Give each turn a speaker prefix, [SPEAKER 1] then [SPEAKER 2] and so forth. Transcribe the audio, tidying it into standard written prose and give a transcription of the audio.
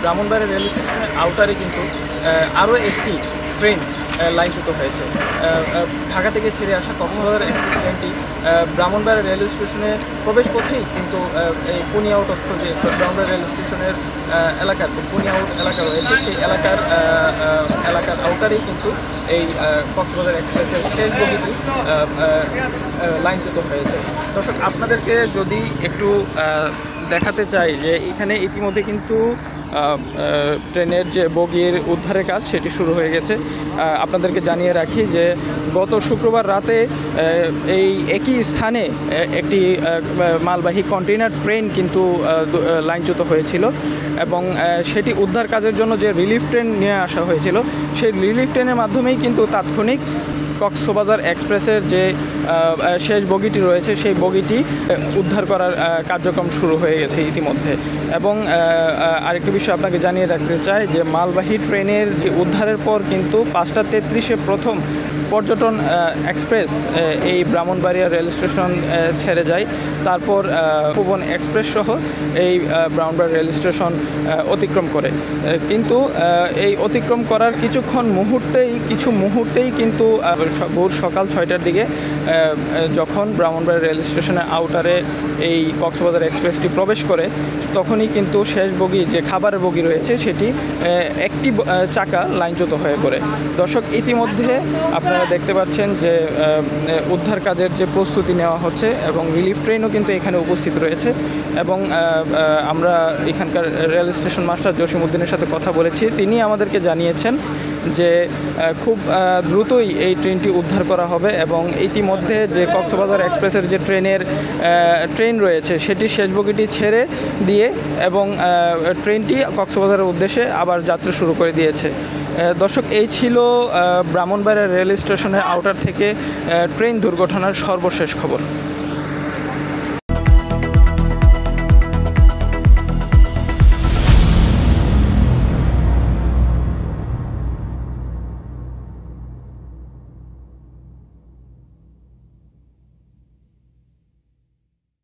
[SPEAKER 1] Brahmanbaria rail স্টেশনের আউটারে কিন্তু আরও একটি ট্রেন লাইনচ্যুত হয়েছে। ঢাকা থেকে ছেড়ে আসা কক্সবাজার এক্সপ্রেস ট্রেনটি ব্রাহ্মণবাড়িয়া রেল স্টেশনে প্রবেশ পথেই কিন্তু এই পুনি আউটস্থ যে ব্রাহ্মণবাড়িয়া রেল স্টেশনের এলাকার যে পুনি আউট এলাকা রয়েছে সেই এলাকার আউটারেই কিন্তু এই কক্সবাজার এক্সপ্রেসের শেষ বগিটি লাইনচ্যুত হয়েছে। দর্শক, আপনাদেরকে যদি একটু দেখাতে চাই যে এখানে ইতিমধ্যে কিন্তু ট্রেনের যে বগির উদ্ধারের কাজ সেটি শুরু হয়ে গেছে। আপনাদেরকে জানিয়ে রাখি যে গত শুক্রবার রাতে এই একই স্থানে একটি মালবাহী কন্টেইনার ট্রেন কিন্তু লাইনচ্যুত হয়েছিল এবং সেটি উদ্ধার কাজের জন্য যে রিলিফ ট্রেন নিয়ে আসা হয়েছিল সেই রিলিফ ট্রেনের মাধ্যমেই কিন্তু তাৎক্ষণিক কক্সবাজার এক্সপ্রেসের যে শেষ বগিটি রয়েছে সেই বগিটি উদ্ধার করার কার্যক্রম শুরু হয়ে গেছে ইতিমধ্যে। এবং আরেকটি বিষয় আপনাকে জানিয়ে রাখতে চাই যে মালবাহী ট্রেনের যে উদ্ধারের পর কিন্তু 5:33-এ প্রথম পর্যটন এক্সপ্রেস এই ব্রাহ্মণবাড়িয়া রেল স্টেশন ছেড়ে যায়। তারপর ভুবন এক্সপ্রেস সহ এই ব্রাহ্মণবাড়িয়া রেল স্টেশন অতিক্রম করে। কিন্তু এই অতিক্রম করার কিছু মুহূর্তেই কিন্তু ভোর সকাল 6টার দিকে যখন ব্রাহ্মণবাড়িয়া রেল স্টেশনের আউটারে এই কক্সবাজার এক্সপ্রেসটি প্রবেশ করে তখনই কিন্তু শেষ বগি যে খাবারের বগি রয়েছে সেটি একটি চাকা লাইনচ্যুত হয়ে পড়ে। দর্শক, ইতিমধ্যে আপনারা দেখতে পাচ্ছেন যে উদ্ধার কাজের যে প্রস্তুতি নেওয়া হচ্ছে এবং রিলিফ ট্রেনও কিন্তু এখানে উপস্থিত রয়েছে। এবং আমরা এখানকার রেল স্টেশন মাস্টার জসিমউদ্দিনের সাথে কথা বলেছি, তিনি আমাদেরকে জানিয়েছেন যে খুব দ্রুতই এই ট্রেনটি উদ্ধার করা হবে এবং ইতিমধ্যে যে কক্সবাজার এক্সপ্রেসের যে ট্রেন রয়েছে সেটি শেষ বগিটি ছেড়ে দিয়ে এবং ট্রেনটি কক্সবাজারের উদ্দেশ্যে আবার যাত্রা শুরু করে দিয়েছে। দর্শক, এই ছিল ব্রাহ্মণবাড়িয়া রেল স্টেশনের আউটার থেকে ট্রেন দুর্ঘটনার সর্বশেষ খবর।